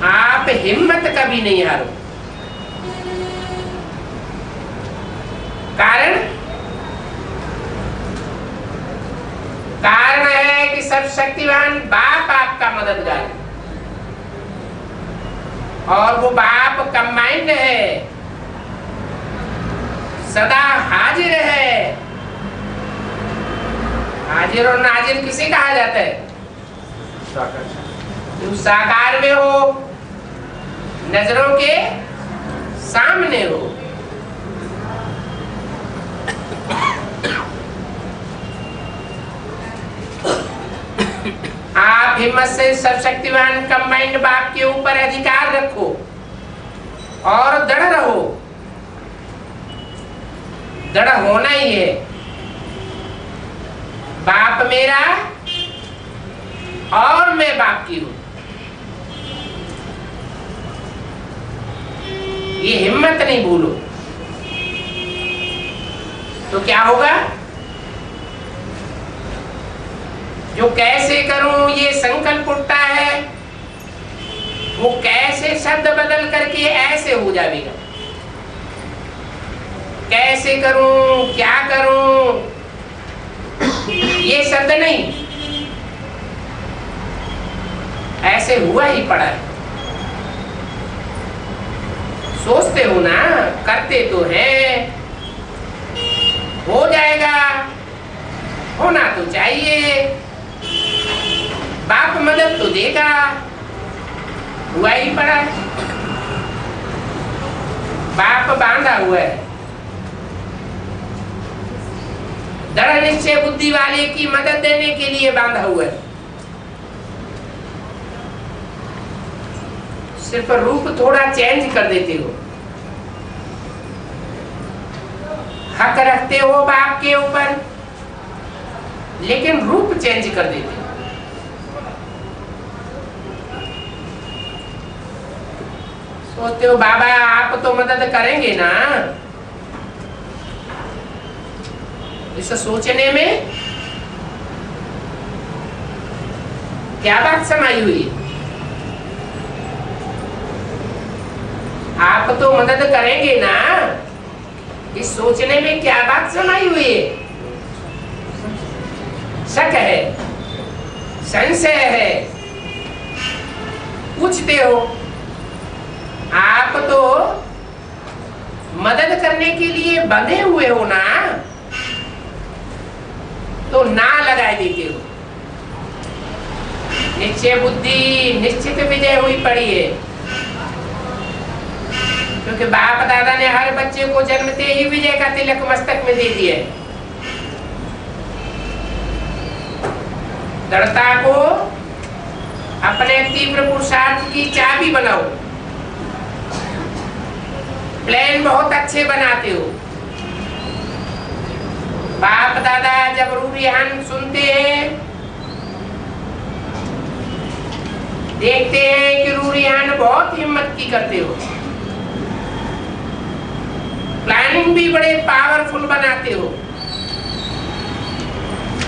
आप हिम्मत कभी नहीं हारो। कारण है कि सर्वशक्तिवान बाप आपका मददगार है, और वो बाप कंबाइंड है, सदा हाजिर है। हाजिर और नाजिर किसे कहा जाता है? तुम साकार में हो, नजरों के सामने हो। आप हिम्मत से सर्वशक्तिवान कंबाइंड बाप के ऊपर अधिकार रखो और दृढ़ रहो। दृढ़ होना ही है। बाप मेरा और मैं बाप की हूं। ये हिम्मत नहीं भूलो। तो क्या होगा? जो कैसे करूं ये संकल्प उठता है, वो कैसे शब्द बदल करके ऐसे हो जाएगा। कैसे करूं, क्या करूं, ये शब्द नहीं, ऐसे हुआ ही पड़ा है। सोचते हो ना, करते तो है, हो जाएगा, होना तो चाहिए, बाप मदद तो देगा, हुआ ही पड़ा है। बाप बांधा हुआ है। दृढ़ निश्चय बुद्धि वाले की मदद देने के लिए बांधा हुआ है। सिर्फ रूप थोड़ा चेंज कर देते हो। हक रखते हो बाप के ऊपर, लेकिन रूप चेंज कर देते हो। सोचते हो बाबा आप तो मदद करेंगे ना, इसे सोचने में क्या बात समाई हुई है? आप तो मदद करेंगे ना, इस सोचने में क्या बात समाई हुई है? शक है, संशय है, पूछते हो। आप तो मदद करने के लिए बंधे हुए हो ना, तो ना लगा देते हो। निश्चय बुद्धि निश्चित विजय हुई पड़ी है, क्योंकि बाप दादा ने हर बच्चे को जन्मते ही विजय का तिलक मस्तक में दे दिया। दृढ़ता को अपने तीव्र पुरुषार्थ की चाबी बनाओ। प्लान बहुत अच्छे बनाते हो। बाप दादा जब रूरियान सुनते हैं, देखते हैं कि रूरियान बहुत हिम्मत की करते हो, प्लानिंग भी बड़े पावरफुल बनाते हो,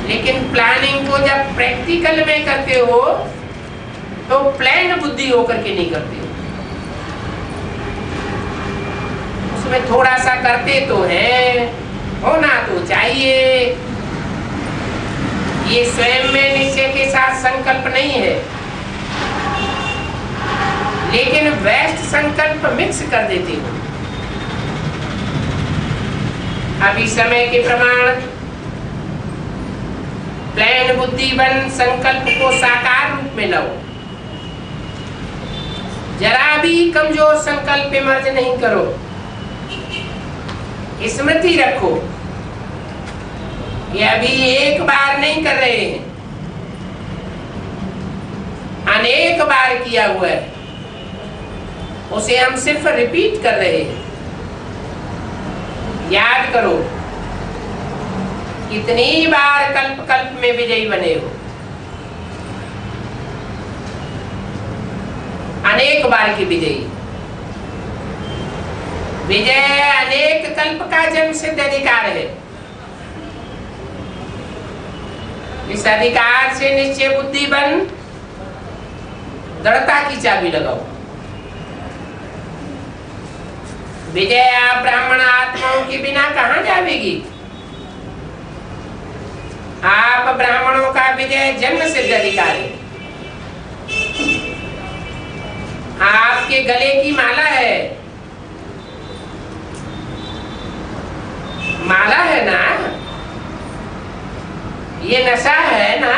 लेकिन प्लानिंग को जब प्रैक्टिकल में करते हो तो प्लान बुद्धि होकर के नहीं करते हो। उसमें थोड़ा सा करते तो है, होना तो चाहिए। ये स्वयं में निश्चय के साथ संकल्प नहीं है, लेकिन वेस्ट संकल्प मिक्स कर देते हो। अभी समय के प्रमाण प्लान बुद्धि बन संकल्प को साकार रूप में लाओ। जरा भी कमजोर संकल्प इमर्ज नहीं करो। स्मृति रखो कि अभी एक बार नहीं कर रहे हैं, अनेक बार किया हुआ है, उसे हम सिर्फ रिपीट कर रहे हैं। याद करो कितनी बार कल्प कल्प में विजयी बने हो, अनेक बार की विजयी। विजय अनेक कल्प का जन्म सिद्ध अधिकार है। इस अधिकार से निश्चय बुद्धि बन दृढ़ता की चाबी लगाओ। विजय आप ब्राह्मण आत्माओं के बिना कहां जाएगी? आप ब्राह्मणों का विजय जन्म सिद्ध अधिकार है। आपके गले की माला है, माला है ना, ये नशा है ना।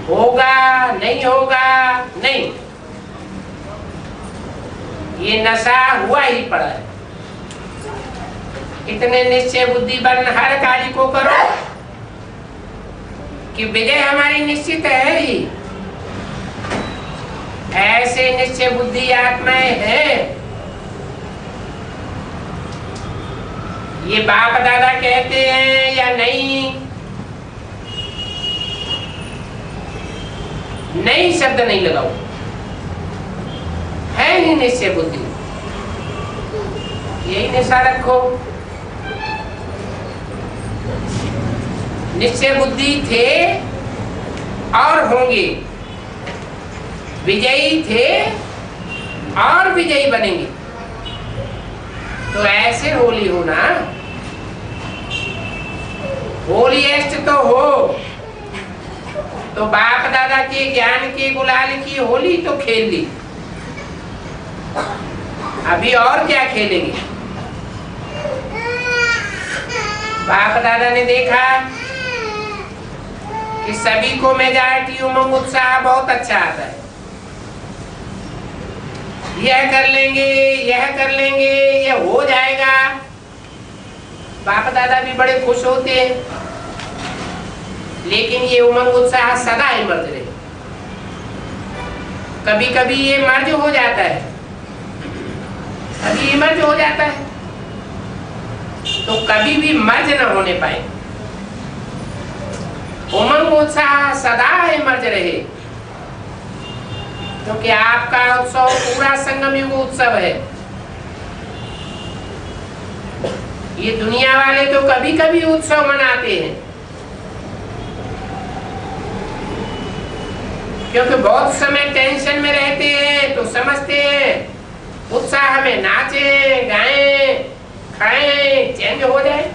होगा नहीं होगा नहीं, ये नशा हुआ ही पड़ा है। इतने निश्चय बुद्धि बन हर कार्य को करो कि विजय हमारी निश्चित है ही। ऐसे निश्चय बुद्धि आत्माएं हैं। ये बाप दादा कहते हैं या नहीं, नहीं शब्द नहीं लगाओ, है ही निश्चय बुद्धि। यही निशा रखो। निश्चय बुद्धि थे और होंगे, विजयी थे और विजयी बनेंगे। तो ऐसे होली हो ना, होलीएस्ट तो हो। तो बाप दादा के ज्ञान के गुलाल की होली तो खेल ली, अभी और क्या खेलेंगे? बाप दादा ने देखा कि सभी को मेजॉरिटी उमंग उत्साह बहुत अच्छा आता है। यह कर लेंगे, यह कर लेंगे, यह हो जाएगा। बाप दादा भी बड़े खुश होते हैं, लेकिन ये उमंग उत्साह सदा ही मर्ज रहे। कभी कभी ये मर्ज हो जाता है, कभी मर्ज हो जाता है, तो कभी भी मर्ज न होने पाए। उमंग उत्साह सदा ही मर्ज रहे। क्योंकि आपका उत्सव पूरा संगम युग उत्सव है। ये दुनिया वाले तो कभी कभी उत्सव मनाते हैं, क्योंकि बहुत समय टेंशन में रहते हैं, तो समझते हैं उत्साह में नाचे गाएं खाएं चेंज हो जाए।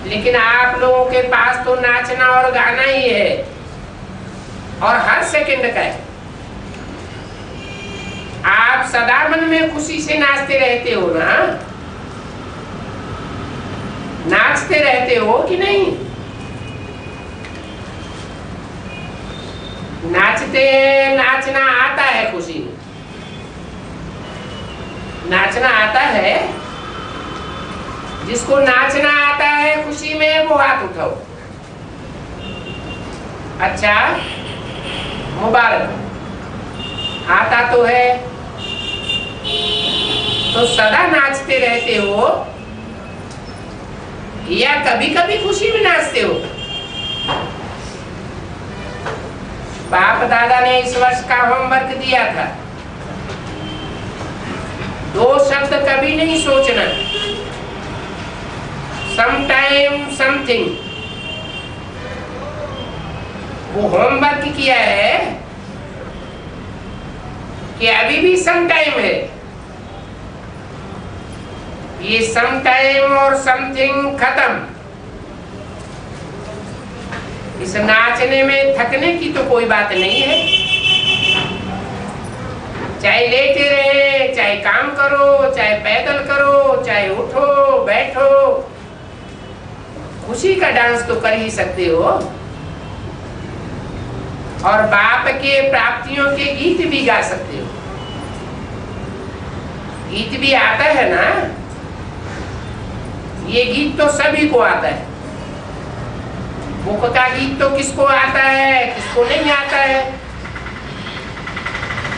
लेकिन आप लोगों के पास तो नाचना और गाना ही है, और हर सेकंड का है। आप सदा मन में खुशी से नाचते रहते हो ना, नाचते रहते हो कि नहीं? नाचते हैं, नाचना आता है खुशी में, नाचना आता है। जिसको नाचना आता है खुशी में वो हाथ उठाओ। अच्छा, मुबारक, आता तो है। तो सदा नाचते रहते हो या कभी कभी खुशी में नाचते हो? बाप दादा ने इस वर्ष का होमवर्क दिया था, 2 शब्द कभी नहीं सोचना, समटाइम समथिंग। वो होमवर्क किया है कि अभी भी सम टाइम है। ये सम टाइम और समथिंग खत्म। इस नाचने में थकने की तो कोई बात नहीं है। चाहे लेटे रहे, चाहे काम करो, चाहे पैदल करो, चाहे उठो बैठो, खुशी का डांस तो कर ही सकते हो। और बाप के प्राप्तियों के गीत भी गा सकते हो। गीत भी आता है ना, ये गीत तो सभी को आता है। मुख का गीत तो किसको आता है, किसको नहीं आता है।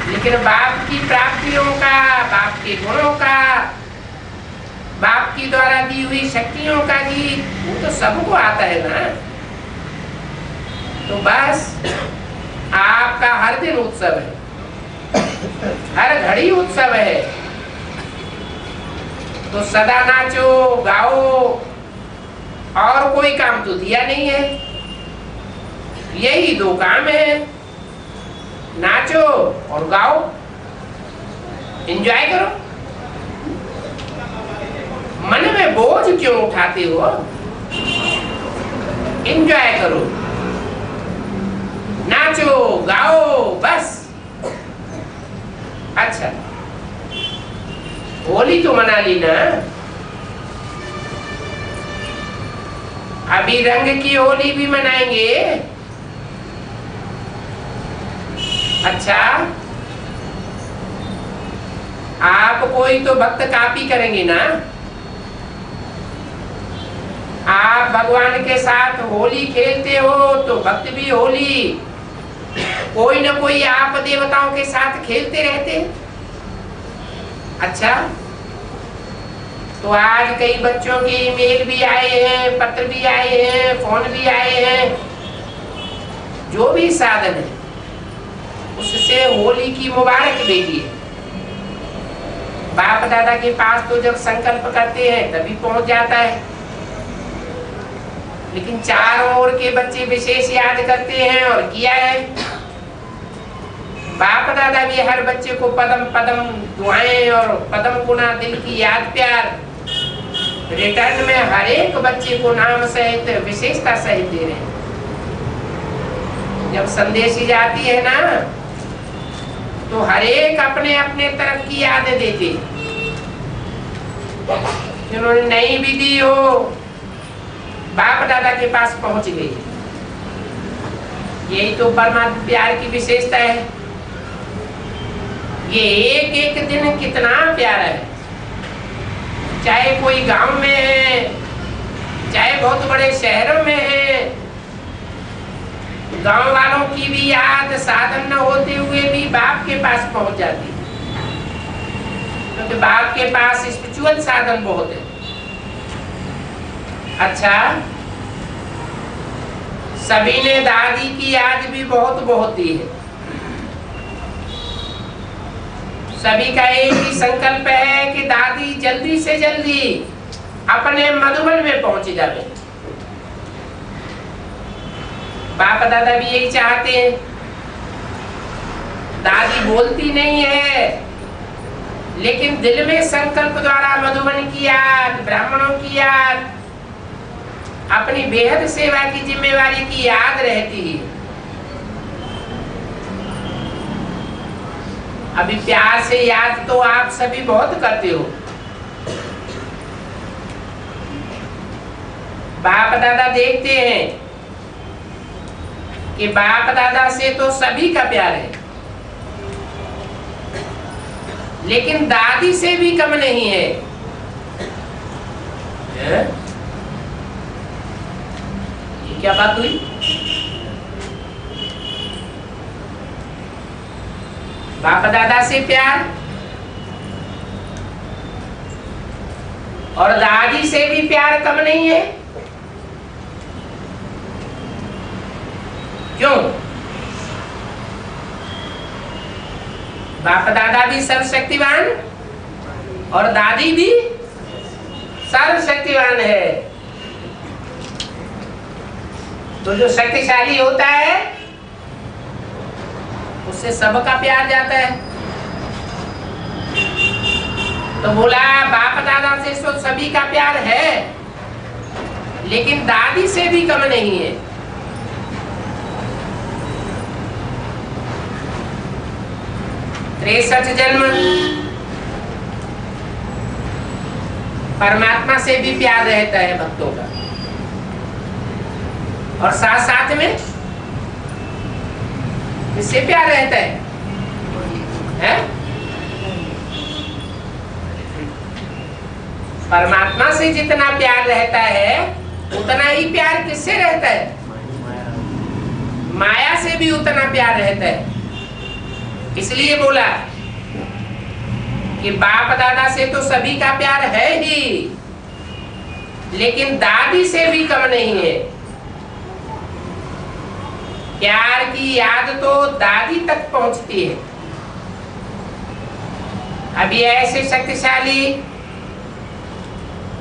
लेकिन बाप की प्राप्तियों का, बाप के गुणों का, बाप की द्वारा दी हुई शक्तियों का गीत, वो तो सबको आता है ना। तो बस आपका हर दिन उत्सव है, हर घड़ी उत्सव है। तो सदा नाचो गाओ, और कोई काम तो दिया नहीं है। यही 2 काम है, नाचो और गाओ, एंजॉय करो। मन में बोझ क्यों उठाते हो? एंजॉय करो, नाचो गाओ, बस। अच्छा, होली तो मना ली ना। अभी रंग की होली भी मनाएंगे। अच्छा, आप कोई तो भक्त कापी करेंगे ना। आप भगवान के साथ होली खेलते हो तो भक्त भी होली कोई न कोई आप देवताओं के साथ खेलते रहते। अच्छा, तो आज कई बच्चों के ईमेल भी आए हैं, पत्र भी आए हैं, फोन भी आए हैं। जो भी साधन है उससे होली की मुबारक भेजिए। बाप दादा के पास तो जब संकल्प करते हैं तभी पहुंच जाता है। लेकिन चारों ओर के बच्चे विशेष याद करते हैं और किया है। बाप दादा भी हर बच्चे को पदम पदम दुआएं और पदम गुना दिल की याद प्यार रिटर्न में हर एक बच्चे को नाम सहित विशेषता सहित दे रहे हैं। जब संदेश जाती है ना तो हर एक अपने अपने तरफ की याद देते। जिन्होंने नहीं भी दी हो बाप दादा के पास पहुंच गई। यही तो परमात्मा प्यार की विशेषता है। ये एक एक दिन कितना प्यारा है। चाहे कोई गांव में है, चाहे बहुत बड़े शहरों में है, गांव वालों की भी याद साधन न होते हुए भी बाप के पास पहुंच जाती है। क्योंकि बाप के पास स्पिरिचुअल साधन बहुत है। अच्छा, सभी ने दादी की याद भी बहुत बहुत दी है। सभी का एक ही संकल्प है कि दादी जल्दी से जल्दी अपने मधुबन में पहुंच जावे। बाप दादा भी यही चाहते हैं। दादी बोलती नहीं है, लेकिन दिल में संकल्प द्वारा मधुबन की याद, ब्राह्मणों की याद, अपनी बेहद सेवा की जिम्मेवारी की याद रहती है। अभी प्यार से याद तो आप सभी बहुत करते हो। बाप दादा देखते हैं कि बाप दादा से तो सभी का प्यार है, लेकिन दादी से भी कम नहीं है। ये क्या बात हुई? बाप दादा से प्यार और दादी से भी प्यार कम नहीं है। क्यों? बाप दादा भी सर्वशक्तिवान और दादी भी सर्वशक्तिवान है। तो जो शक्तिशाली होता है उससे सबका प्यार जाता है। तो बोला बाप दादा से तो सभी का प्यार है, लेकिन दादी से भी कम नहीं है। 63 जन्म परमात्मा से भी प्यार रहता है भक्तों का, और साथ साथ में इससे प्यार रहता है? परमात्मा से जितना प्यार रहता है उतना ही प्यार किससे रहता है? माया से भी उतना प्यार रहता है। इसलिए बोला कि बाप दादा से तो सभी का प्यार है ही, लेकिन दादी से भी कम नहीं है। प्यार की याद तो दादी तक पहुंचती है। अभी ऐसे शक्तिशाली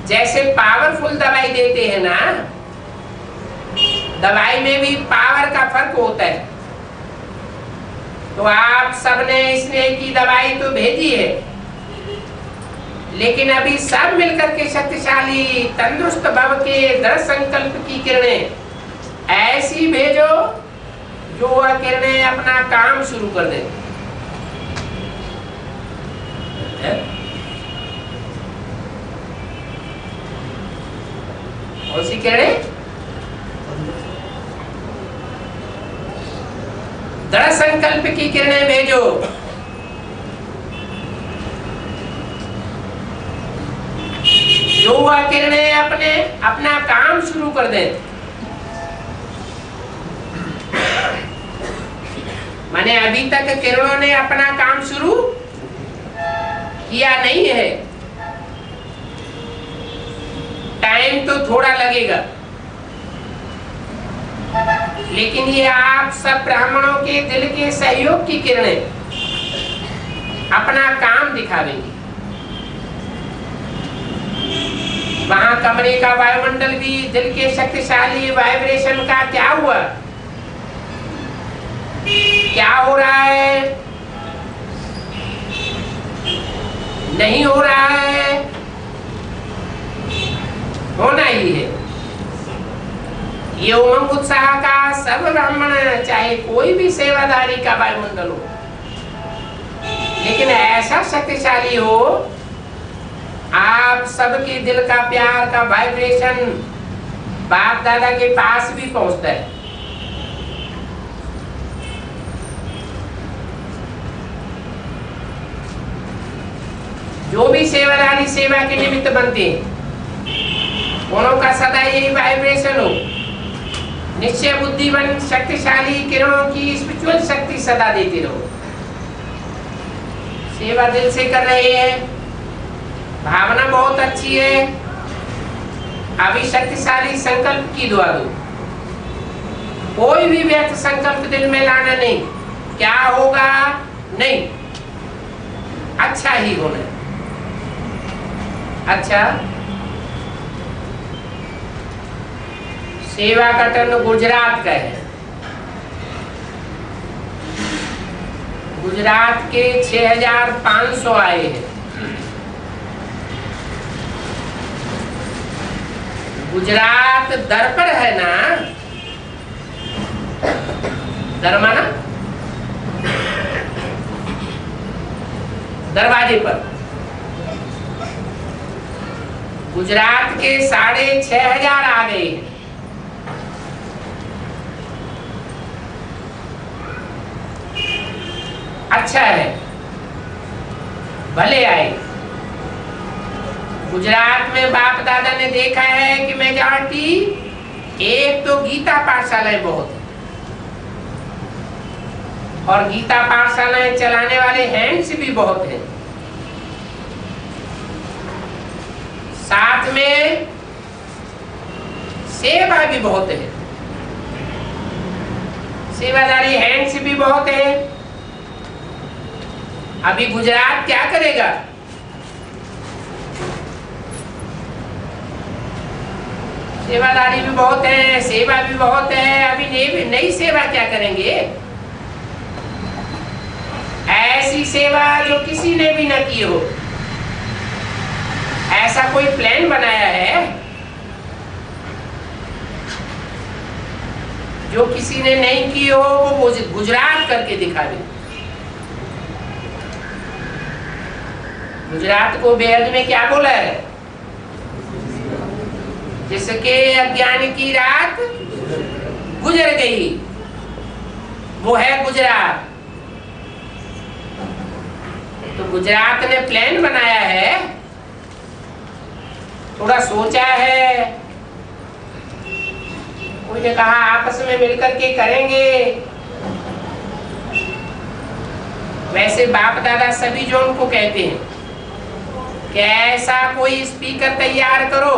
जैसे पावरफुल दवाई देते हैं ना, दवाई में भी पावर का फर्क होता है। तो आप सबने स्नेह की दवाई तो भेजी है, लेकिन अभी सब मिलकर के शक्तिशाली तंदुरुस्त भव के दृढ़ संकल्प की किरणें ऐसी भेजो जो वह किरणें अपना काम शुरू कर दे। कौन सी किरणें? दृढ़ संकल्प की किरणें भेजो। जो वह किरणें अपना काम शुरू कर दें। माने अभी तक किरणों ने अपना काम शुरू किया नहीं है, टाइम तो थोड़ा लगेगा, लेकिन ये आप सब ब्राह्मणों के दिल के सहयोग की किरणें अपना काम दिखावेंगी। वहां कमरे का वायुमंडल भी दिल के शक्तिशाली वाइब्रेशन का क्या हुआ, क्या हो रहा है, नहीं हो रहा है, होना ही है। ये उमंग उत्साह का सर्व ब्राह्मण, चाहे कोई भी सेवादारी का वायुमंडल हो, लेकिन ऐसा शक्तिशाली हो, आप सबके दिल का प्यार का वाइब्रेशन बाप दादा के पास भी पहुंचता है। जो भी सेवादारी सेवा के निमित्त बनते हैं, उनों का सदा यही वाइब्रेशन हो। निश्चय बुद्धिवन शक्तिशाली किरणों की स्पिरिचुअल शक्ति सदा देते रहो। सेवा दिल से कर रहे हैं, भावना बहुत अच्छी है, अभी शक्तिशाली संकल्प की दुआ दो। कोई भी व्यर्थ संकल्प दिल में लाना नहीं, क्या होगा नहीं, अच्छा ही होना है। अच्छा, सेवा का टर्न गुजरात का है। गुजरात के 6500 आए हैं। गुजरात दर पर है ना, दर माना दरवाजे पर। गुजरात के 6500 आ गए हैं। अच्छा है, भले आए। गुजरात में बाप दादा ने देखा है कि मेजॉरिटी, एक तो गीता पाठशालाएं बहुत है, और गीता पाठशालाएं चलाने वाले हैंड्स भी बहुत हैं। साथ में सेवा भी बहुत है, सेवादारी हैंड्स भी बहुत है। अभी गुजरात क्या करेगा? सेवादारी भी बहुत है, सेवा भी बहुत है। अभी नई सेवा क्या करेंगे? ऐसी सेवा जो किसी ने भी न की हो, ऐसा कोई प्लान बनाया है जो किसी ने नहीं की हो, वो गुजरात करके दिखा दे। गुजरात को वेद में क्या बोला है? जिसके अज्ञान की रात गुजर गई, वो है गुजरात। तो गुजरात ने प्लान बनाया है, थोड़ा सोचा है। कोई ने कहा आपस में मिलकर के करेंगे। वैसे बाप दादा सभी जो उनको कहते हैं कि ऐसा कोई स्पीकर तैयार करो,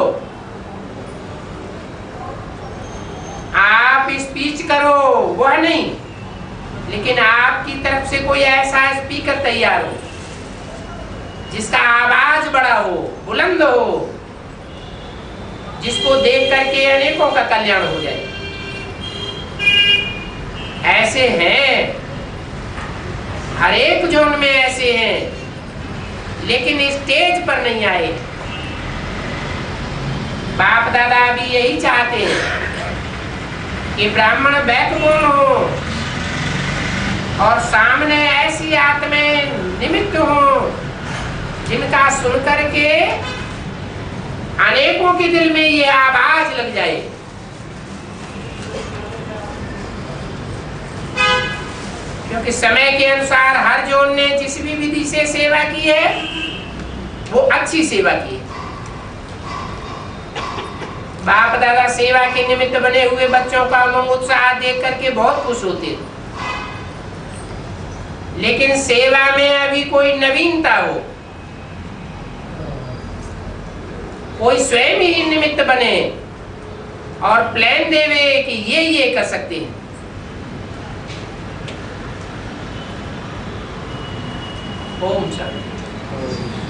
आप स्पीच करो, वह नहीं, लेकिन आपकी तरफ से कोई ऐसा स्पीकर तैयार हो जिसका आवाज बड़ा हो, बुलंद हो, जिसको देख करके अनेकों का कल्याण हो जाए। ऐसे हैं, हर एक जोन में ऐसे हैं, लेकिन स्टेज पर नहीं आए। बाप दादा भी यही चाहते हैं कि ब्राह्मण बैकबोन हो और सामने ऐसी आत्में निमित्त हो जिनका सुनकर के अनेकों के दिल में ये आवाज लग जाए। क्योंकि समय के अनुसार हर जोन ने जिस भी विधि से सेवा की है वो अच्छी सेवा की है। बाप दादा सेवा के निमित्त बने हुए बच्चों का उमंग उत्साह देख करके बहुत खुश होते हैं, लेकिन सेवा में अभी कोई नवीनता हो, कोई स्वयं ही निमित्त बने और प्लान देवे कि ये कर सकते हैं। ओम शांति।